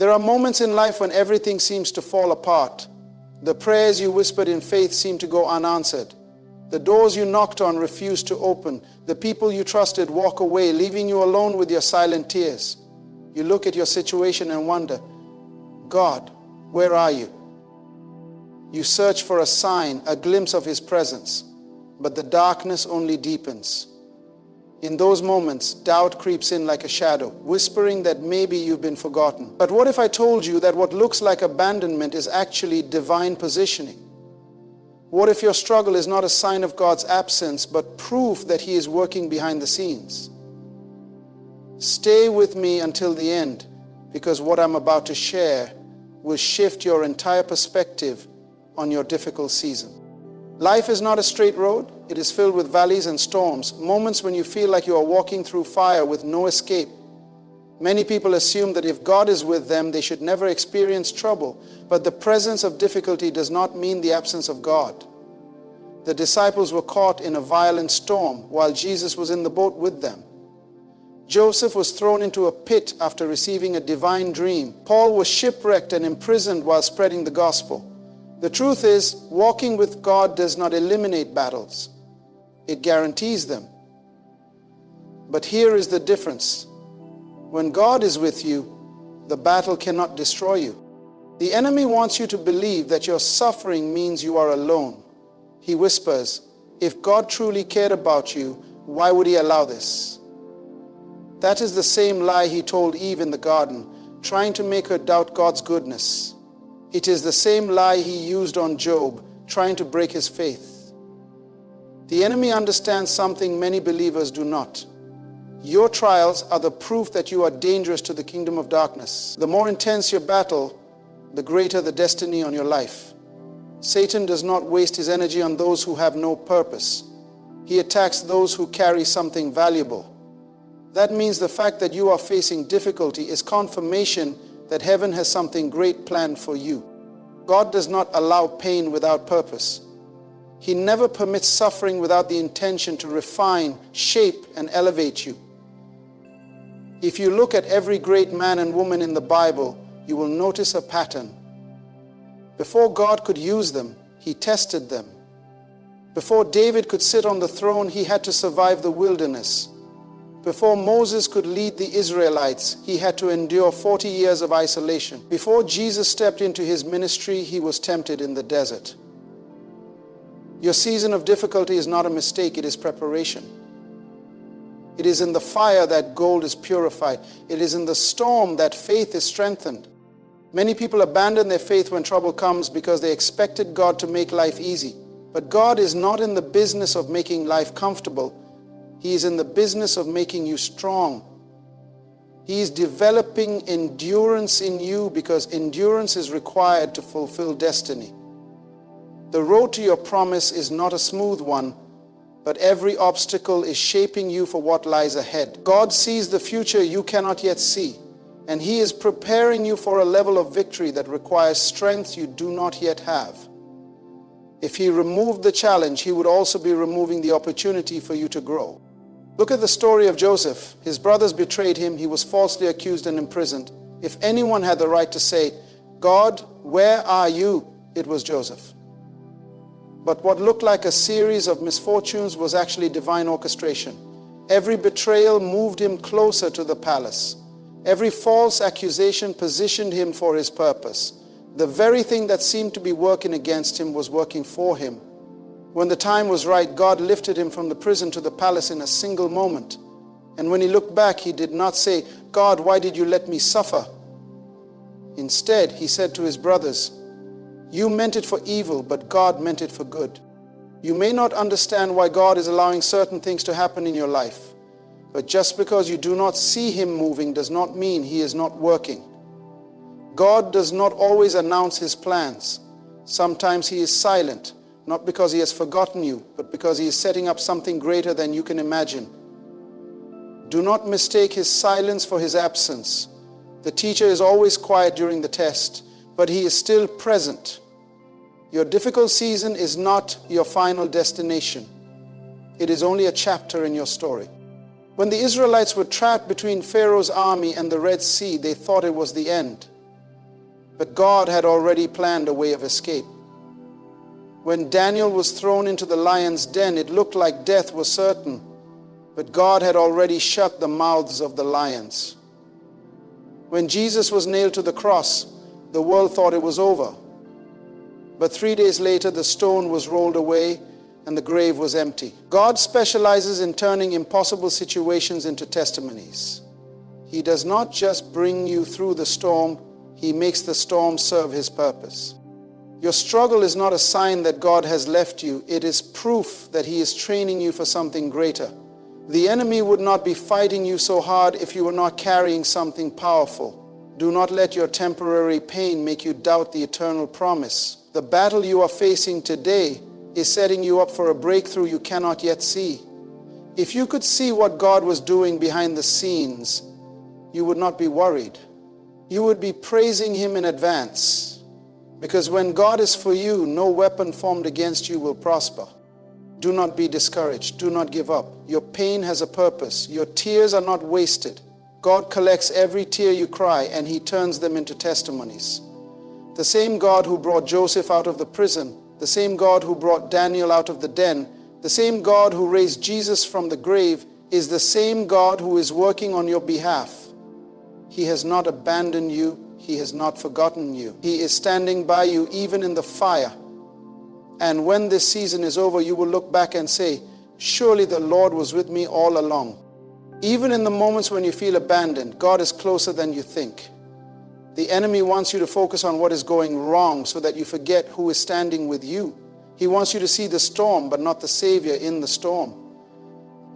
There are moments in life when everything seems to fall apart. The prayers you whispered in faith seem to go unanswered. The doors you knocked on refuse to open. The people you trusted walk away, leaving you alone with your silent tears. You look at your situation and wonder, God, where are you? You search for a sign, a glimpse of His presence, but the darkness only deepens. In those moments, doubt creeps in like a shadow, whispering that maybe you've been forgotten. But what if I told you that what looks like abandonment is actually divine positioning? What if your struggle is not a sign of God's absence, but proof that He is working behind the scenes? Stay with me until the end, because what I'm about to share will shift your entire perspective on your difficult season. Life is not a straight road. It is filled with valleys and storms, moments when you feel like you are walking through fire with no escape. Many people assume that if God is with them, they should never experience trouble. But the presence of difficulty does not mean the absence of God. The disciples were caught in a violent storm while Jesus was in the boat with them. Joseph was thrown into a pit after receiving a divine dream. Paul was shipwrecked and imprisoned while spreading the gospel. The truth is, walking with God does not eliminate battles. It guarantees them. But here is the difference. When God is with you, the battle cannot destroy you. The enemy wants you to believe that your suffering means you are alone. He whispers, if God truly cared about you, why would He allow this? That is the same lie He told Eve in the garden, trying to make her doubt God's goodness. It is the same lie He used on Job, trying to break his faith. The enemy understands something many believers do not. Your trials are the proof that you are dangerous to the kingdom of darkness. The more intense your battle, the greater the destiny on your life. Satan does not waste his energy on those who have no purpose. He attacks those who carry something valuable. That means the fact that you are facing difficulty is confirmation that heaven has something great planned for you. God does not allow pain without purpose. He never permits suffering without the intention to refine, shape, and elevate you. If you look at every great man and woman in the Bible, you will notice a pattern. Before God could use them, He tested them. Before David could sit on the throne, he had to survive the wilderness. Before Moses could lead the Israelites, he had to endure 40 years of isolation. Before Jesus stepped into His ministry, He was tempted in the desert. Your season of difficulty is not a mistake, it is preparation. It is in the fire that gold is purified. It is in the storm that faith is strengthened. Many people abandon their faith when trouble comes because they expected God to make life easy. But God is not in the business of making life comfortable. He is in the business of making you strong. He is developing endurance in you because endurance is required to fulfill destiny. The road to your promise is not a smooth one, but every obstacle is shaping you for what lies ahead. God sees the future you cannot yet see, and He is preparing you for a level of victory that requires strength you do not yet have. If He removed the challenge, He would also be removing the opportunity for you to grow. Look at the story of Joseph. His brothers betrayed him. He was falsely accused and imprisoned. If anyone had the right to say, God, where are you? It was Joseph. But what looked like a series of misfortunes was actually divine orchestration. Every betrayal moved him closer to the palace. Every false accusation positioned him for His purpose. The very thing that seemed to be working against him was working for him. When the time was right, God lifted him from the prison to the palace in a single moment. And when he looked back, he did not say, God, why did you let me suffer? Instead, he said to his brothers, you meant it for evil, but God meant it for good. You may not understand why God is allowing certain things to happen in your life, but just because you do not see Him moving does not mean He is not working. God does not always announce His plans. Sometimes He is silent, not because He has forgotten you, but because He is setting up something greater than you can imagine. Do not mistake His silence for His absence. The teacher is always quiet during the test, but He is still present. Your difficult season is not your final destination. It is only a chapter in your story. When the Israelites were trapped between Pharaoh's army and the Red Sea, they thought it was the end. but God had already planned a way of escape. When Daniel was thrown into the lion's den, it looked like death was certain, but God had already shut the mouths of the lions. When Jesus was nailed to the cross, the world thought it was over. But 3 days later, the stone was rolled away and the grave was empty. God specializes in turning impossible situations into testimonies. He does not just bring you through the storm, He makes the storm serve His purpose. Your struggle is not a sign that God has left you. It is proof that He is training you for something greater. The enemy would not be fighting you so hard if you were not carrying something powerful. Do not let your temporary pain make you doubt the eternal promise. The battle you are facing today is setting you up for a breakthrough you cannot yet see. If you could see what God was doing behind the scenes, you would not be worried. You would be praising Him in advance. Because when God is for you, no weapon formed against you will prosper. Do not be discouraged. Do not give up. Your pain has a purpose. Your tears are not wasted. God collects every tear you cry and He turns them into testimonies. The same God who brought Joseph out of the prison, the same God who brought Daniel out of the den, the same God who raised Jesus from the grave is the same God who is working on your behalf. He has not abandoned you. He has not forgotten you. He is standing by you even in the fire. And when this season is over, you will look back and say, surely the Lord was with me all along. Even in the moments when you feel abandoned, God is closer than you think. The enemy wants you to focus on what is going wrong so that you forget who is standing with you. He wants you to see the storm, but not the Savior in the storm.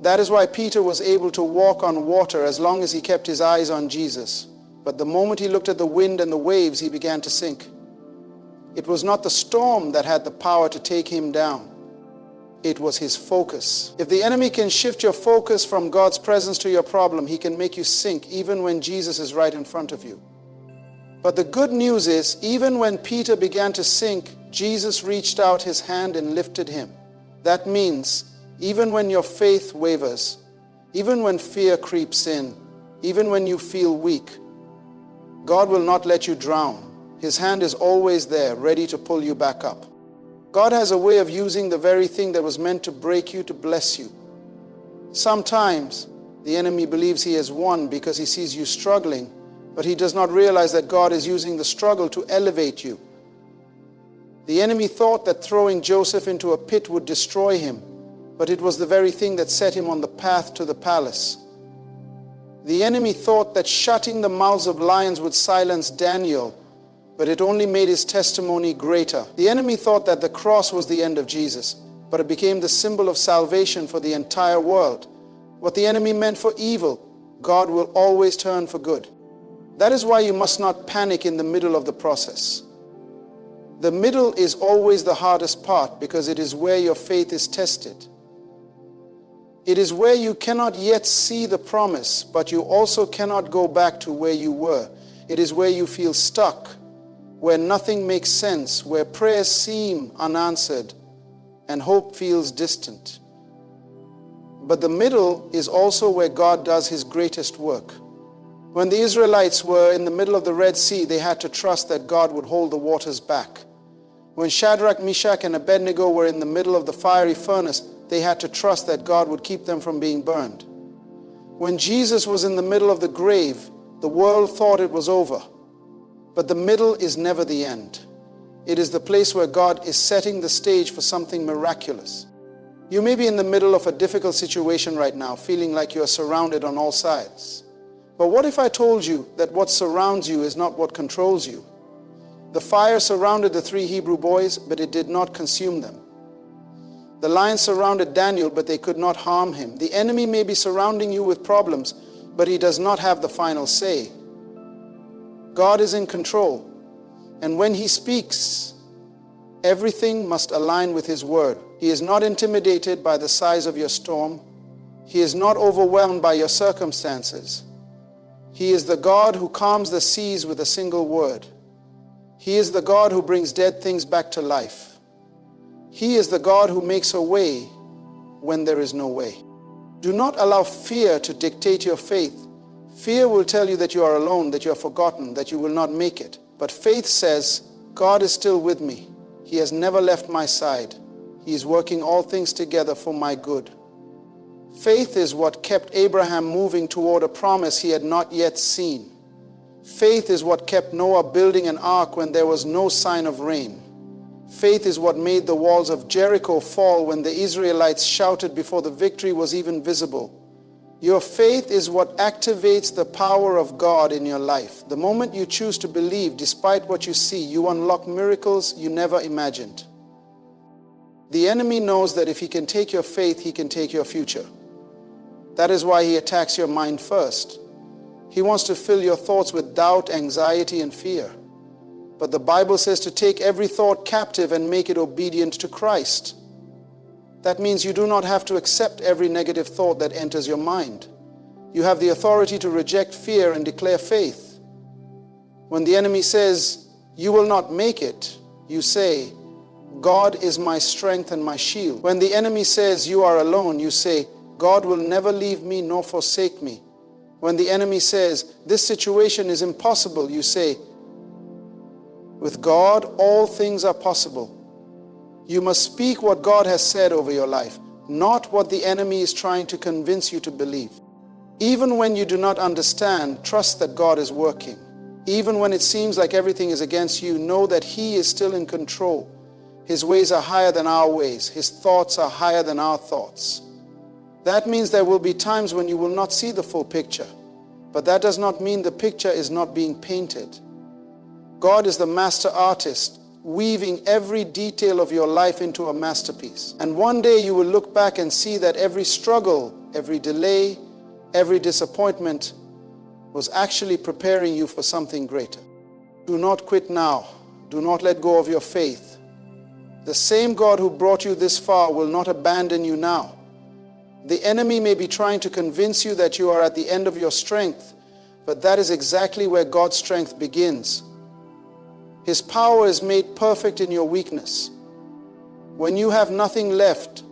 That is why Peter was able to walk on water as long as he kept his eyes on Jesus. But the moment he looked at the wind and the waves, he began to sink. It was not the storm that had the power to take him down. It was his focus. If the enemy can shift your focus from God's presence to your problem, he can make you sink even when Jesus is right in front of you. But the good news is, even when Peter began to sink, Jesus reached out His hand and lifted him. That means, even when your faith wavers, even when fear creeps in, even when you feel weak, God will not let you drown. His hand is always there, ready to pull you back up. God has a way of using the very thing that was meant to break you to bless you. Sometimes the enemy believes he has won because he sees you struggling, but he does not realize that God is using the struggle to elevate you. The enemy thought that throwing Joseph into a pit would destroy him, but it was the very thing that set him on the path to the palace. The enemy thought that shutting the mouths of lions would silence Daniel, but it only made his testimony greater. The enemy thought that the cross was the end of Jesus, but it became the symbol of salvation for the entire world. What the enemy meant for evil, God will always turn for good. That is why you must not panic in the middle of the process. The middle is always the hardest part because it is where your faith is tested. It is where you cannot yet see the promise, but you also cannot go back to where you were. It is where you feel stuck, where nothing makes sense, where prayers seem unanswered and hope feels distant. But the middle is also where God does His greatest work. When the Israelites were in the middle of the Red Sea, they had to trust that God would hold the waters back. When Shadrach, Meshach, and Abednego were in the middle of the fiery furnace, they had to trust that God would keep them from being burned. When Jesus was in the middle of the grave, the world thought it was over. But the middle is never the end. It is the place where God is setting the stage for something miraculous. You may be in the middle of a difficult situation right now, feeling like you are surrounded on all sides. But what if I told you that what surrounds you is not what controls you? The fire surrounded the 3 Hebrew boys, but it did not consume them. The lions surrounded Daniel, but they could not harm him. The enemy may be surrounding you with problems, but he does not have the final say. God is in control, and when He speaks, everything must align with His word. He is not intimidated by the size of your storm. He is not overwhelmed by your circumstances. He is the God who calms the seas with a single word. He is the God who brings dead things back to life. He is the God who makes a way when there is no way. Do not allow fear to dictate your faith. Fear will tell you that you are alone, that you are forgotten, that you will not make it. But faith says, God is still with me. He has never left my side. He is working all things together for my good. Faith is what kept Abraham moving toward a promise he had not yet seen. Faith is what kept Noah building an ark when there was no sign of rain. Faith is what made the walls of Jericho fall when the Israelites shouted before the victory was even visible. Your faith is what activates the power of God in your life. The moment you choose to believe despite what you see, you unlock miracles you never imagined. The enemy knows that if he can take your faith, he can take your future. That is why he attacks your mind first. He wants to fill your thoughts with doubt, anxiety, and fear. But the Bible says to take every thought captive and make it obedient to Christ. That means you do not have to accept every negative thought that enters your mind. You have the authority to reject fear and declare faith. When the enemy says, you will not make it, you say, God is my strength and my shield. When the enemy says you are alone, you say, God will never leave me nor forsake me. When the enemy says, this situation is impossible, you say, with God, all things are possible. You must speak what God has said over your life, not what the enemy is trying to convince you to believe. Even when you do not understand, trust that God is working. Even when it seems like everything is against you, know that He is still in control. His ways are higher than our ways. His thoughts are higher than our thoughts. That means there will be times when you will not see the full picture, but that does not mean the picture is not being painted. God is the master artist, weaving every detail of your life into a masterpiece. And one day you will look back and see that every struggle, every delay, every disappointment was actually preparing you for something greater. Do not quit now. Do not let go of your faith. The same God who brought you this far will not abandon you now. The enemy may be trying to convince you that you are at the end of your strength, but that is exactly where God's strength begins. His power is made perfect in your weakness. When you have nothing left,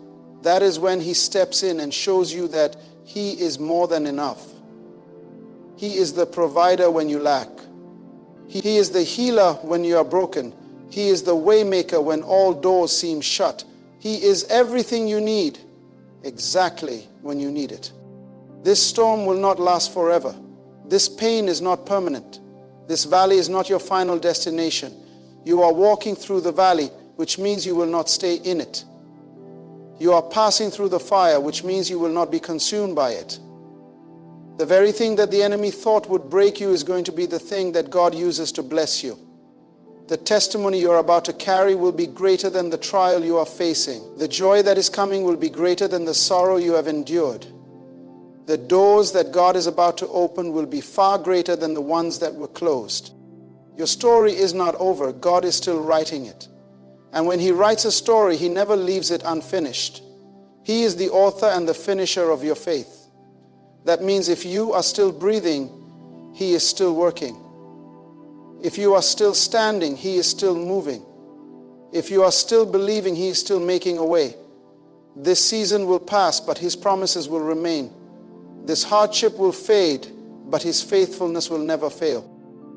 that is when He steps in and shows you that He is more than enough. He is the provider when you lack. He is the healer when you are broken. He is the waymaker when all doors seem shut. He is everything you need, exactly when you need it. This storm will not last forever. This pain is not permanent. This valley is not your final destination. You are walking through the valley, which means you will not stay in it. You are passing through the fire, which means you will not be consumed by it. The very thing that the enemy thought would break you is going to be the thing that God uses to bless you. The testimony you are about to carry will be greater than the trial you are facing. The joy that is coming will be greater than the sorrow you have endured. The doors that God is about to open will be far greater than the ones that were closed. Your story is not over. God is still writing it. And when He writes a story, He never leaves it unfinished. He is the author and the finisher of your faith. That means if you are still breathing, He is still working. If you are still standing, He is still moving. If you are still believing, He is still making a way. This season will pass, but His promises will remain. This hardship will fade, but His faithfulness will never fail.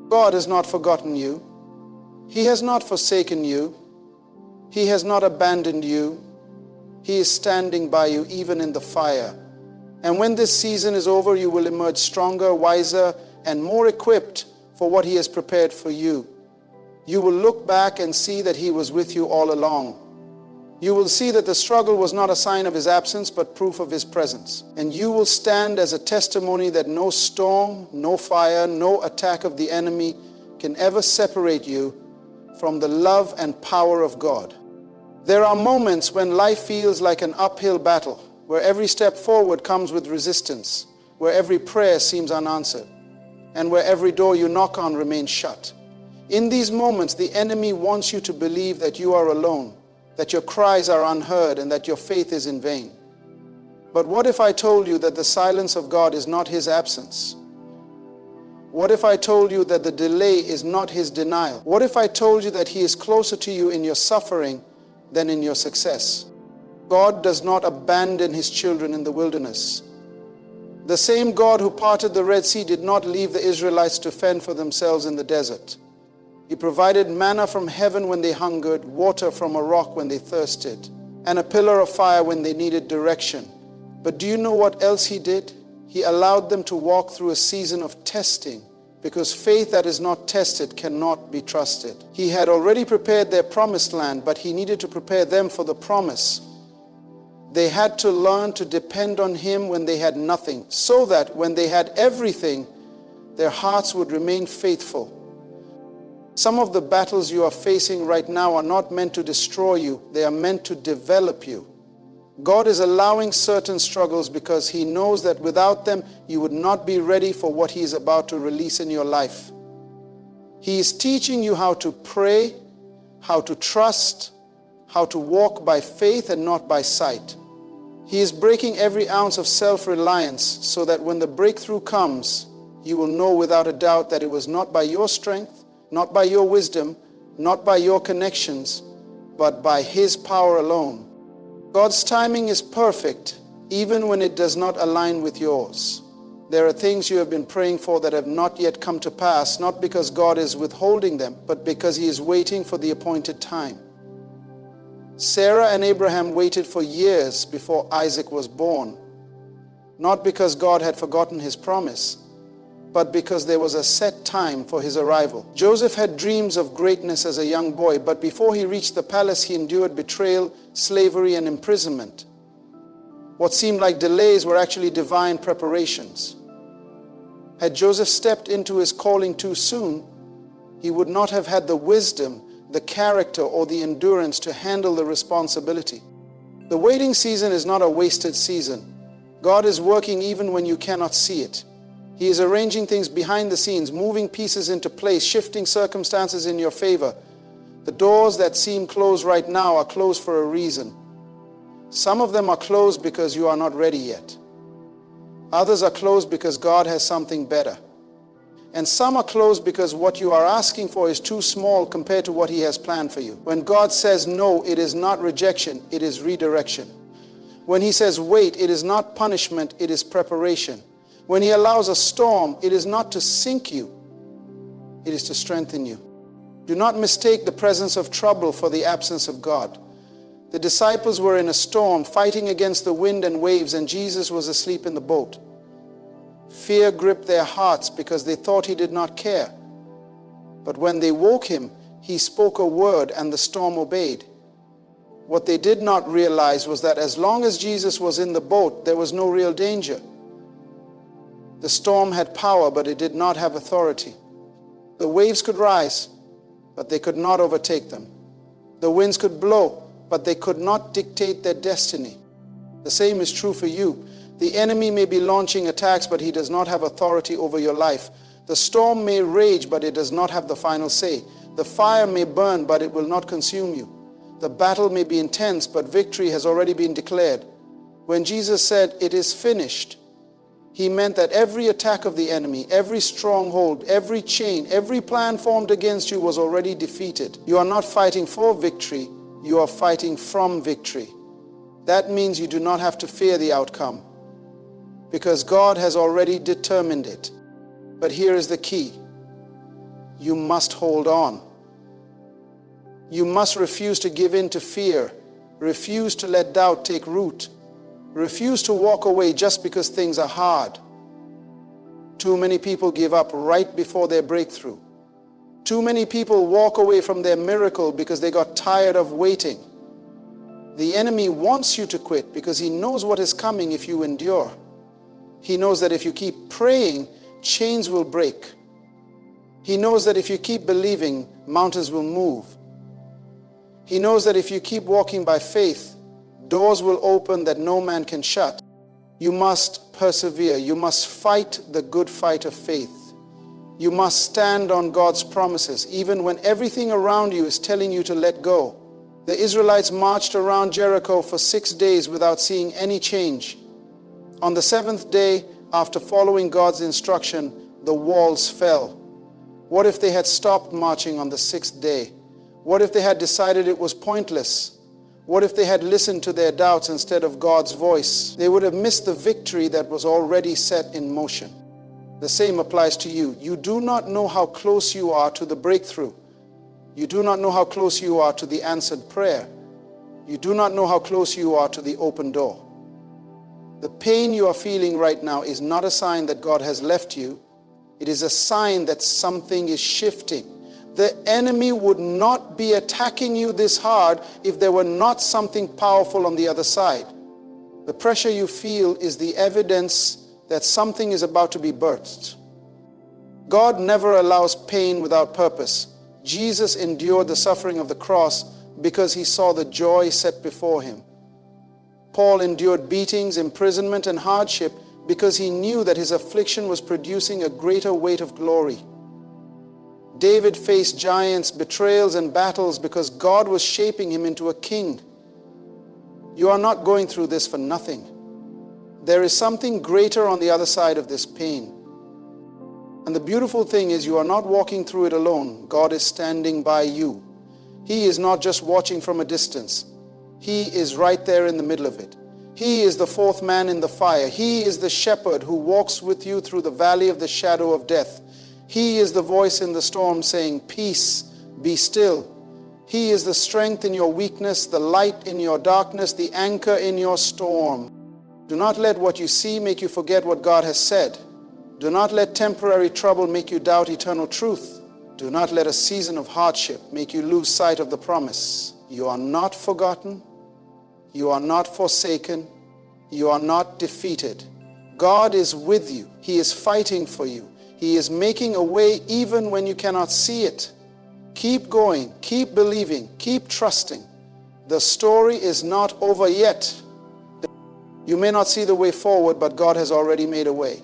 God has not forgotten you. He has not forsaken you. He has not abandoned you. He is standing by you even in the fire. And when this season is over, you will emerge stronger, wiser, and more equipped for what He has prepared for you. You will look back and see that He was with you all along. You will see that the struggle was not a sign of His absence, but proof of His presence. And you will stand as a testimony that no storm, no fire, no attack of the enemy can ever separate you from the love and power of God. There are moments when life feels like an uphill battle, where every step forward comes with resistance, where every prayer seems unanswered, and where every door you knock on remains shut. In these moments, the enemy wants you to believe that you are alone, that your cries are unheard, and that your faith is in vain. But what if I told you that the silence of God is not His absence? What if I told you that the delay is not His denial? What if I told you that He is closer to you in your suffering than in your success? God does not abandon His children in the wilderness. The same God who parted the Red Sea did not leave the Israelites to fend for themselves in the desert. He provided manna from heaven when they hungered, water from a rock when they thirsted, and a pillar of fire when they needed direction. But do you know what else he did? He allowed them to walk through a season of testing, because faith that is not tested cannot be trusted. He had already prepared their promised land, but he needed to prepare them for the promise. They had to learn to depend on him when they had nothing, so that when they had everything, their hearts would remain faithful. Some of the battles you are facing right now are not meant to destroy you, they are meant to develop you. God is allowing certain struggles because he knows that without them, you would not be ready for what he is about to release in your life. He is teaching you how to pray, how to trust, how to walk by faith and not by sight. He is breaking every ounce of self-reliance so that when the breakthrough comes, you will know without a doubt that it was not by your strength, not by your wisdom, not by your connections, but by his power alone. God's timing is perfect, even when it does not align with yours. There are things you have been praying for that have not yet come to pass, not because God is withholding them, but because he is waiting for the appointed time. Sarah and Abraham waited for years before Isaac was born, not because God had forgotten his promise, but because there was a set time for his arrival. Joseph had dreams of greatness as a young boy, but before he reached the palace, he endured betrayal, slavery, and imprisonment. What seemed like delays were actually divine preparations. Had Joseph stepped into his calling too soon, he would not have had the wisdom, the character, or the endurance to handle the responsibility. The waiting season is not a wasted season. God is working even when you cannot see it. He is arranging things behind the scenes, moving pieces into place, shifting circumstances in your favor. The doors that seem closed right now are closed for a reason. Some of them are closed because you are not ready yet. Others are closed because God has something better. And some are closed because what you are asking for is too small compared to what he has planned for you. When God says no, it is not rejection, it is redirection. When he says wait, it is not punishment, it is preparation. When he allows a storm, it is not to sink you, it is to strengthen you. Do not mistake the presence of trouble for the absence of God. The disciples were in a storm, fighting against the wind and waves, and Jesus was asleep in the boat. Fear gripped their hearts because they thought he did not care. But when they woke him, he spoke a word and the storm obeyed. What they did not realize was that as long as Jesus was in the boat, there was no real danger. The storm had power, but it did not have authority. The waves could rise, but they could not overtake them. The winds could blow, but they could not dictate their destiny. The same is true for you. The enemy may be launching attacks, but he does not have authority over your life. The storm may rage, but it does not have the final say. The fire may burn, but it will not consume you. The battle may be intense, but victory has already been declared. When Jesus said, "It is finished," he meant that every attack of the enemy, every stronghold, every chain, every plan formed against you was already defeated. You are not fighting for victory, you are fighting from victory. That means you do not have to fear the outcome, because God has already determined it. But here is the key. You must hold on. You must refuse to give in to fear, refuse to let doubt take root. Refuse to walk away just because things are hard. Too many people give up right before their breakthrough. Too many people walk away from their miracle because they got tired of waiting. The enemy wants you to quit because he knows what is coming if you endure. He knows that if you keep praying, chains will break. He knows that if you keep believing, mountains will move. He knows that if you keep walking by faith, doors will open that no man can shut. You must persevere. You must fight the good fight of faith. You must stand on God's promises, even when everything around you is telling you to let go. The Israelites marched around Jericho for 6 days without seeing any change. On the 7th day, after following God's instruction, the walls fell. What if they had stopped marching on the 6th day? What if they had decided it was pointless? What if they had listened to their doubts instead of God's voice? They would have missed the victory that was already set in motion. The same applies to you. You do not know how close you are to the breakthrough. You do not know how close you are to the answered prayer. You do not know how close you are to the open door. The pain you are feeling right now is not a sign that God has left you. It is a sign that something is shifting. The enemy would not be attacking you this hard if there were not something powerful on the other side. The pressure you feel is the evidence that something is about to be birthed. God never allows pain without purpose. Jesus endured the suffering of the cross because he saw the joy set before him. Paul endured beatings, imprisonment, and hardship because he knew that his affliction was producing a greater weight of glory. David faced giants, betrayals, and battles because God was shaping him into a king. You are not going through this for nothing. There is something greater on the other side of this pain. And the beautiful thing is you are not walking through it alone. God is standing by you. He is not just watching from a distance. He is right there in the middle of it. He is the fourth man in the fire. He is the shepherd who walks with you through the valley of the shadow of death. He is the voice in the storm saying, "Peace, be still." He is the strength in your weakness, the light in your darkness, the anchor in your storm. Do not let what you see make you forget what God has said. Do not let temporary trouble make you doubt eternal truth. Do not let a season of hardship make you lose sight of the promise. You are not forgotten. You are not forsaken. You are not defeated. God is with you. He is fighting for you. He is making a way even when you cannot see it. Keep going, keep believing, keep trusting. The story is not over yet. You may not see the way forward, but God has already made a way.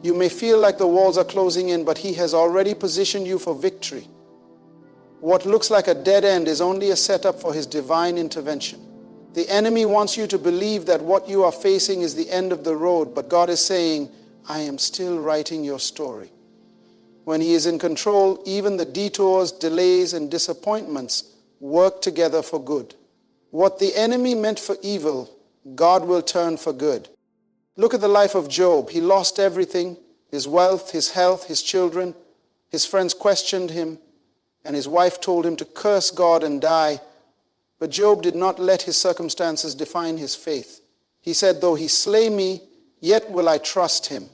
You may feel like the walls are closing in, but He has already positioned you for victory. What looks like a dead end is only a setup for His divine intervention. The enemy wants you to believe that what you are facing is the end of the road, but God is saying, I am still writing your story. When He is in control, even the detours, delays, and disappointments work together for good. What the enemy meant for evil, God will turn for good. Look at the life of Job. He lost everything, his wealth, his health, his children. His friends questioned him, and his wife told him to curse God and die. But Job did not let his circumstances define his faith. He said, though He slay me, yet will I trust Him.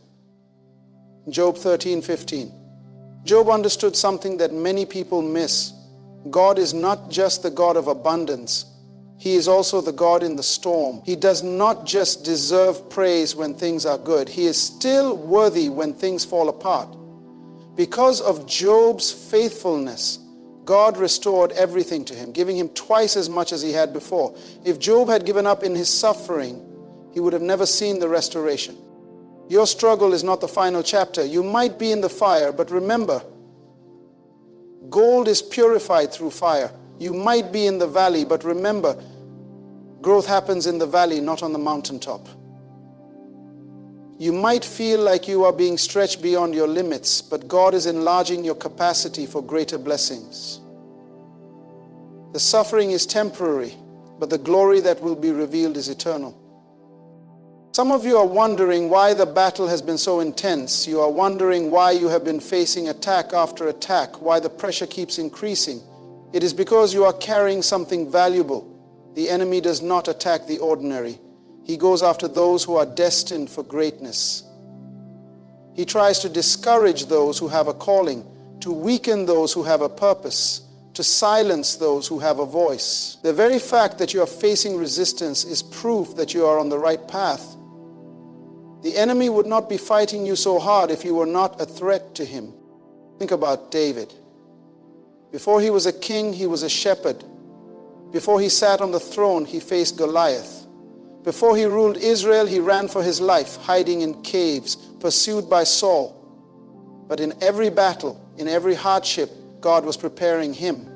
Job 13:15. Job understood something that many people miss. God is not just the God of abundance. He is also the God in the storm. He does not just deserve praise when things are good. He is still worthy when things fall apart. Because of Job's faithfulness, God restored everything to him, giving him twice as much as he had before. If Job had given up in his suffering, he would have never seen the restoration. Your struggle is not the final chapter. You might be in the fire, but remember, gold is purified through fire. You might be in the valley, but remember, growth happens in the valley, not on the mountaintop. You might feel like you are being stretched beyond your limits, but God is enlarging your capacity for greater blessings. The suffering is temporary, but the glory that will be revealed is eternal. Some of you are wondering why the battle has been so intense. You are wondering why you have been facing attack after attack, why the pressure keeps increasing. It is because you are carrying something valuable. The enemy does not attack the ordinary. He goes after those who are destined for greatness. He tries to discourage those who have a calling, to weaken those who have a purpose, to silence those who have a voice. The very fact that you are facing resistance is proof that you are on the right path. The enemy would not be fighting you so hard if you were not a threat to him. Think about David. Before he was a king, he was a shepherd. Before he sat on the throne, he faced Goliath. Before he ruled Israel, he ran for his life, hiding in caves, pursued by Saul. But in every battle, in every hardship, God was preparing him.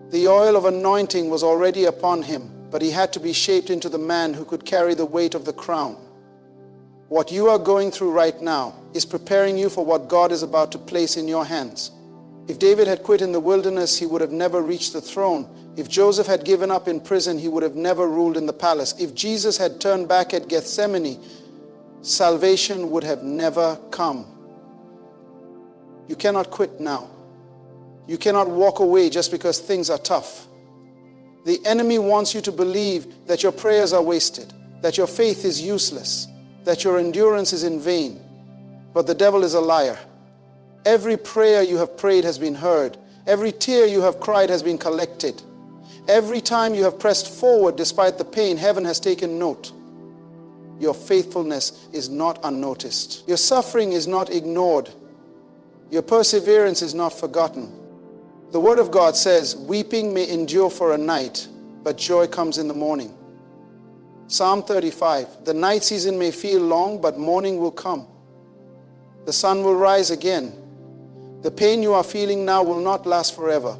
The oil of anointing was already upon him, but he had to be shaped into the man who could carry the weight of the crown. What you are going through right now is preparing you for what God is about to place in your hands. If David had quit in the wilderness, he would have never reached the throne. If Joseph had given up in prison, he would have never ruled in the palace. If Jesus had turned back at Gethsemane, salvation would have never come. You cannot quit now. You cannot walk away just because things are tough. The enemy wants you to believe that your prayers are wasted, that your faith is useless, that your endurance is in vain. But the devil is a liar. Every prayer you have prayed has been heard. Every tear you have cried has been collected. Every time you have pressed forward despite the pain, heaven has taken note. Your faithfulness is not unnoticed. Your suffering is not ignored. Your perseverance is not forgotten. The Word of God says, weeping may endure for a night, but joy comes in the morning. Psalm 35, the night season may feel long, but morning will come. The sun will rise again. The pain you are feeling now will not last forever.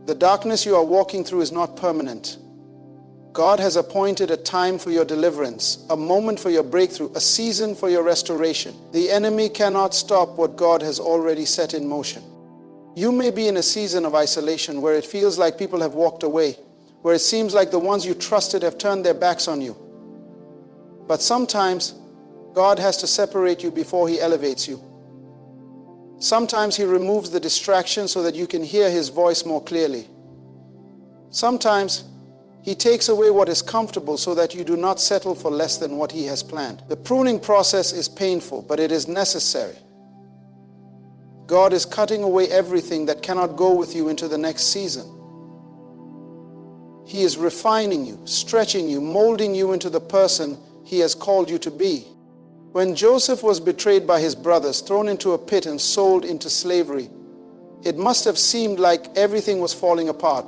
The darkness you are walking through is not permanent. God has appointed a time for your deliverance, a moment for your breakthrough, a season for your restoration. The enemy cannot stop what God has already set in motion. You may be in a season of isolation where it feels like people have walked away, where it seems like the ones you trusted have turned their backs on you. But sometimes God has to separate you before He elevates you. Sometimes He removes the distraction so that you can hear His voice more clearly. Sometimes He takes away what is comfortable so that you do not settle for less than what He has planned. The pruning process is painful, but it is necessary. God is cutting away everything that cannot go with you into the next season. He is refining you, stretching you, molding you into the person He has called you to be. When Joseph was betrayed by his brothers, thrown into a pit and sold into slavery, it must have seemed like everything was falling apart.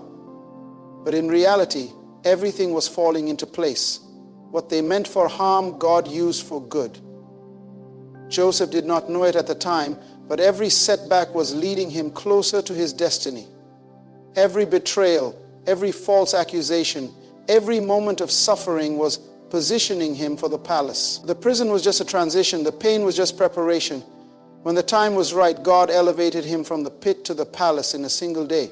But in reality, everything was falling into place. What they meant for harm, God used for good. Joseph did not know it at the time, but every setback was leading him closer to his destiny. Every betrayal, every false accusation, every moment of suffering was positioning him for the palace. The prison was just a transition. The pain was just preparation. When the time was right, God elevated him from the pit to the palace in a single day.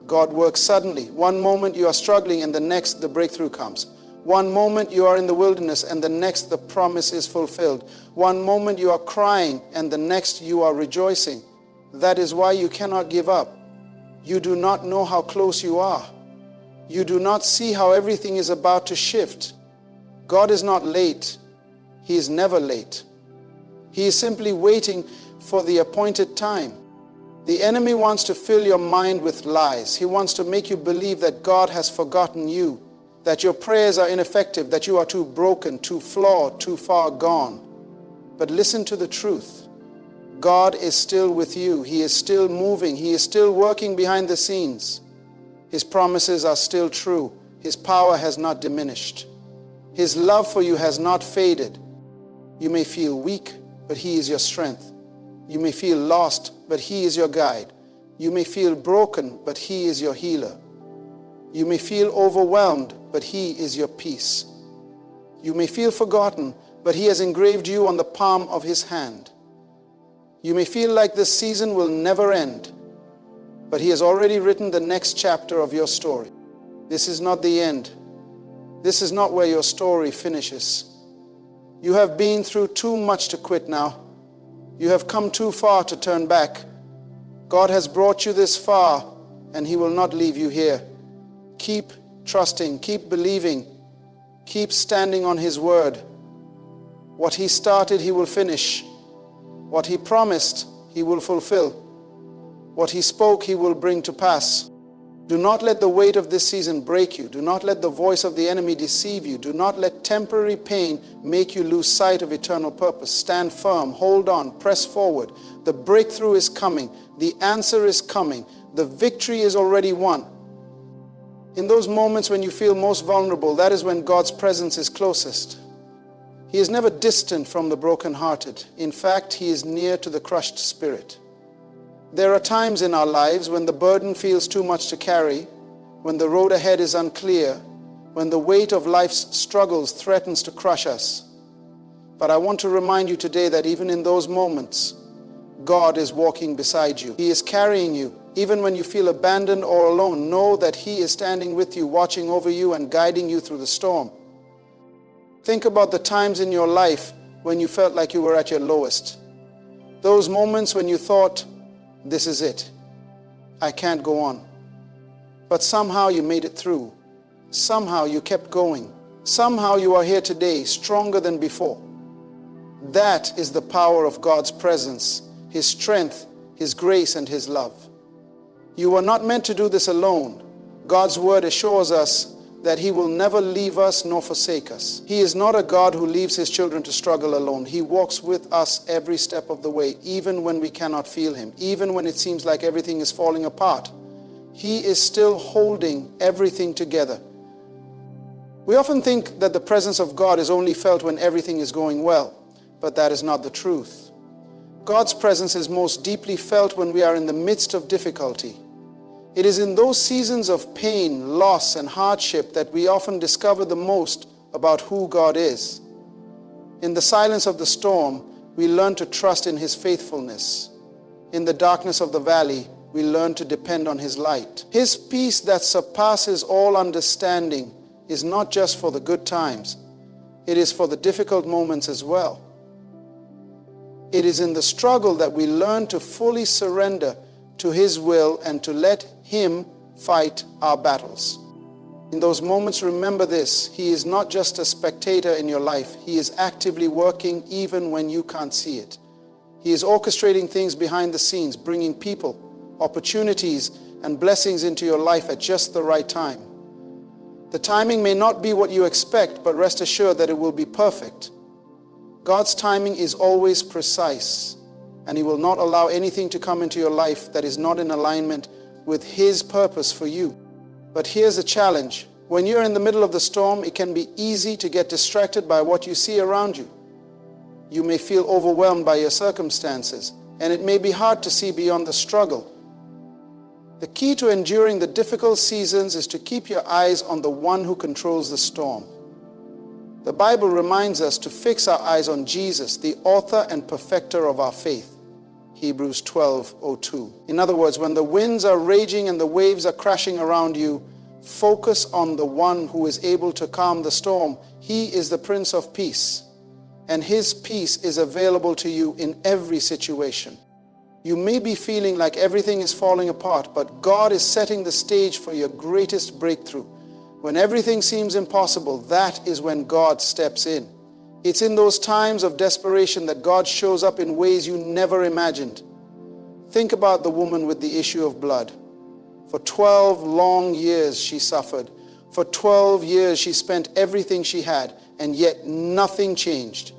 God works suddenly. One moment you are struggling and the next the breakthrough comes. One moment you are in the wilderness and the next the promise is fulfilled. One moment you are crying and the next you are rejoicing. That is why you cannot give up. You do not know how close you are. You do not see how everything is about to shift. God is not late. He is never late. He is simply waiting for the appointed time. The enemy wants to fill your mind with lies. He wants to make you believe that God has forgotten you, that your prayers are ineffective, that you are too broken, too flawed, too far gone. But listen to the truth. God is still with you. He is still moving. He is still working behind the scenes. His promises are still true. His power has not diminished. His love for you has not faded. You may feel weak, but He is your strength. You may feel lost, but He is your guide. You may feel broken, but He is your healer. You may feel overwhelmed, but He is your peace. You may feel forgotten, but He has engraved you on the palm of His hand. You may feel like this season will never end, but He has already written the next chapter of your story. This is not the end. This is not where your story finishes. You have been through too much to quit now. You have come too far to turn back. God has brought you this far, and He will not leave you here. Keep trusting, keep believing, keep standing on His word. What He started, He will finish. What He promised, He will fulfill. What He spoke, He will bring to pass. Do not let the weight of this season break you. Do not let the voice of the enemy deceive you. Do not let temporary pain make you lose sight of eternal purpose. Stand firm, hold on, press forward. The breakthrough is coming. The answer is coming. The victory is already won. In those moments when you feel most vulnerable, that is when God's presence is closest. He is never distant from the brokenhearted. In fact, He is near to the crushed spirit. There are times in our lives when the burden feels too much to carry, when the road ahead is unclear, when the weight of life's struggles threatens to crush us. But I want to remind you today that even in those moments, God is walking beside you. He is carrying you. Even when you feel abandoned or alone, know that He is standing with you, watching over you and guiding you through the storm. Think about the times in your life when you felt like you were at your lowest. Those moments when you thought, this is it. I can't go on. But somehow you made it through. Somehow you kept going. Somehow you are here today, stronger than before. That is the power of God's presence, His strength, His grace, and His love. You were not meant to do this alone. God's word assures us that He will never leave us nor forsake us. He is not a God who leaves His children to struggle alone. He walks with us every step of the way, even when we cannot feel Him, even when it seems like everything is falling apart. He is still holding everything together. We often think that the presence of God is only felt when everything is going well, but that is not the truth. God's presence is most deeply felt when we are in the midst of difficulty. It is in those seasons of pain, loss, and hardship that we often discover the most about who God is. In the silence of the storm, we learn to trust in His faithfulness. In the darkness of the valley, we learn to depend on His light. His peace that surpasses all understanding is not just for the good times. It is for the difficult moments as well. It is in the struggle that we learn to fully surrender to His will and to let Him fight our battles. In those moments, remember this: He is not just a spectator in your life. He is actively working even when you can't see it. He is orchestrating things behind the scenes, bringing people, opportunities, and blessings into your life at just the right time. The timing may not be what you expect, but rest assured that it will be perfect. God's timing is always precise, and He will not allow anything to come into your life that is not in alignment with His purpose for you. But here's a challenge. When you're in the middle of the storm, it can be easy to get distracted by what you see around you. You may feel overwhelmed by your circumstances, and it may be hard to see beyond the struggle. The key to enduring the difficult seasons is to keep your eyes on the one who controls the storm. The Bible reminds us to fix our eyes on Jesus, the author and perfecter of our faith. Hebrews 12:02. In other words, when the winds are raging and the waves are crashing around you, focus on the one who is able to calm the storm. He is the Prince of Peace, and His peace is available to you in every situation. You may be feeling like everything is falling apart, but God is setting the stage for your greatest breakthrough. When everything seems impossible, that is when God steps in. It's in those times of desperation that God shows up in ways you never imagined. Think about the woman with the issue of blood. For 12 long years she suffered. For 12 years she spent everything she had, and yet nothing changed.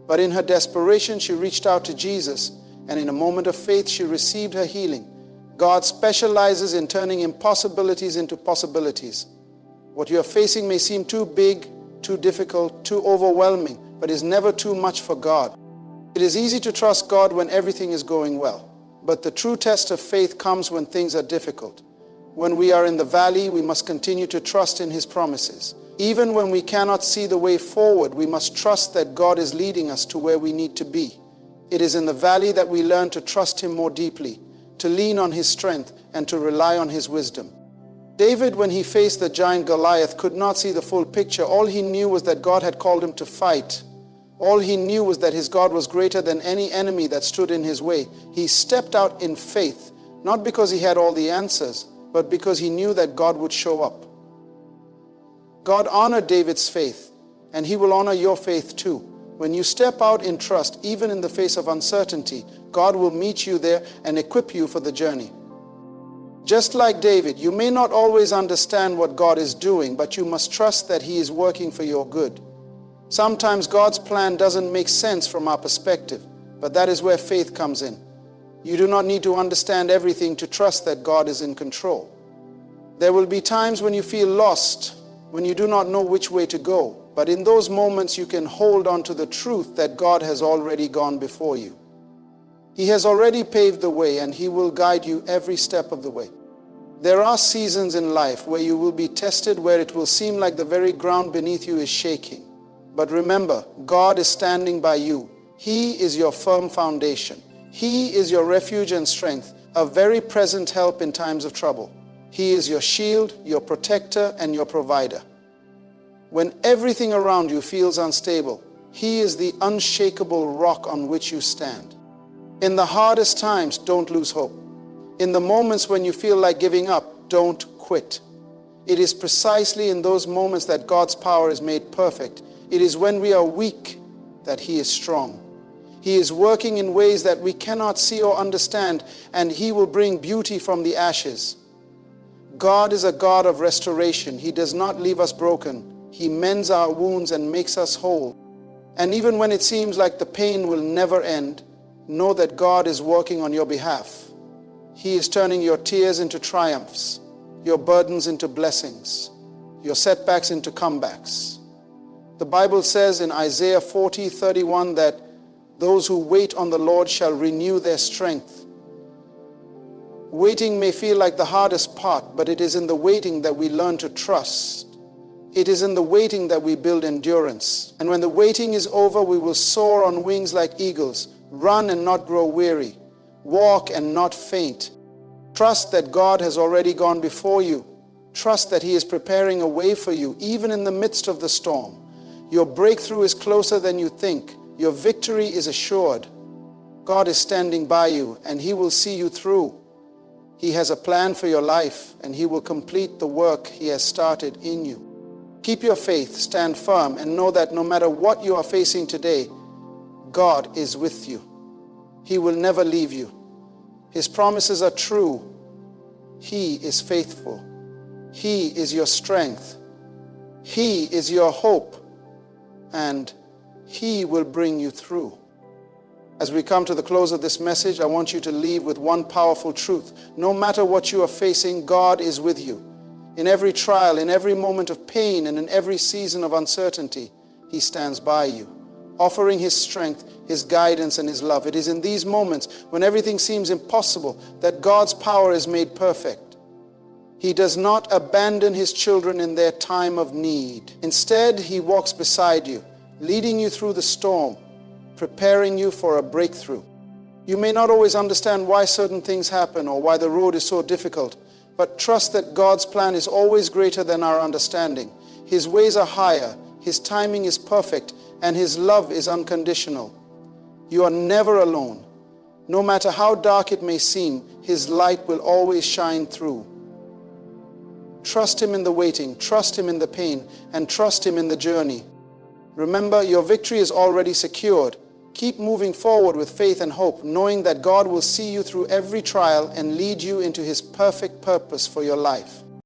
But in her desperation, she reached out to Jesus, and in a moment of faith, she received her healing. God specializes in turning impossibilities into possibilities. What you are facing may seem too big, too difficult, too overwhelming, but is never too much for God. It is easy to trust God when everything is going well, but the true test of faith comes when things are difficult. When we are in the valley, we must continue to trust in His promises. Even when we cannot see the way forward, we must trust that God is leading us to where we need to be. It is in the valley that we learn to trust Him more deeply, to lean on His strength, and to rely on His wisdom. David, when he faced the giant Goliath, could not see the full picture. All he knew was that God had called him to fight. All he knew was that his God was greater than any enemy that stood in his way. He stepped out in faith, not because he had all the answers, but because he knew that God would show up. God honored David's faith, and He will honor your faith too. When you step out in trust, even in the face of uncertainty, God will meet you there and equip you for the journey. Just like David, you may not always understand what God is doing, but you must trust that He is working for your good. Sometimes God's plan doesn't make sense from our perspective, but that is where faith comes in. You do not need to understand everything to trust that God is in control. There will be times when you feel lost, when you do not know which way to go, but in those moments you can hold on to the truth that God has already gone before you. He has already paved the way, and He will guide you every step of the way. There are seasons in life where you will be tested, where it will seem like the very ground beneath you is shaking. But remember, God is standing by you. He is your firm foundation. He is your refuge and strength, a very present help in times of trouble. He is your shield, your protector, and your provider. When everything around you feels unstable, He is the unshakable rock on which you stand. In the hardest times, don't lose hope. In the moments when you feel like giving up, don't quit. It is precisely in those moments that God's power is made perfect. It is when we are weak that He is strong. He is working in ways that we cannot see or understand, and He will bring beauty from the ashes. God is a God of restoration. He does not leave us broken. He mends our wounds and makes us whole. And even when it seems like the pain will never end, know that God is working on your behalf. He is turning your tears into triumphs, your burdens into blessings, your setbacks into comebacks. The Bible says in Isaiah 40:31 that those who wait on the Lord shall renew their strength. Waiting may feel like the hardest part, but it is in the waiting that we learn to trust. It is in the waiting that we build endurance. And when the waiting is over, we will soar on wings like eagles, run and not grow weary, walk and not faint. Trust that God has already gone before you. Trust that He is preparing a way for you, even in the midst of the storm. Your breakthrough is closer than you think. Your victory is assured. God is standing by you, and He will see you through. He has a plan for your life, and He will complete the work He has started in you. Keep your faith, stand firm, and know that no matter what you are facing today, God is with you. He will never leave you. His promises are true. He is faithful. He is your strength. He is your hope, and He will bring you through. As we come to the close of this message, I want you to leave with one powerful truth. No matter what you are facing, God is with you. In every trial, in every moment of pain, and in every season of uncertainty, He stands by you, offering His strength, His guidance, and His love. It is in these moments when everything seems impossible that God's power is made perfect. He does not abandon His children in their time of need. Instead, He walks beside you, leading you through the storm, preparing you for a breakthrough. You may not always understand why certain things happen or why the road is so difficult, but trust that God's plan is always greater than our understanding. His ways are higher, His timing is perfect, and His love is unconditional. You are never alone. No matter how dark it may seem, His light will always shine through. Trust Him in the waiting, trust Him in the pain, and trust Him in the journey. Remember, your victory is already secured. Keep moving forward with faith and hope, knowing that God will see you through every trial and lead you into His perfect purpose for your life.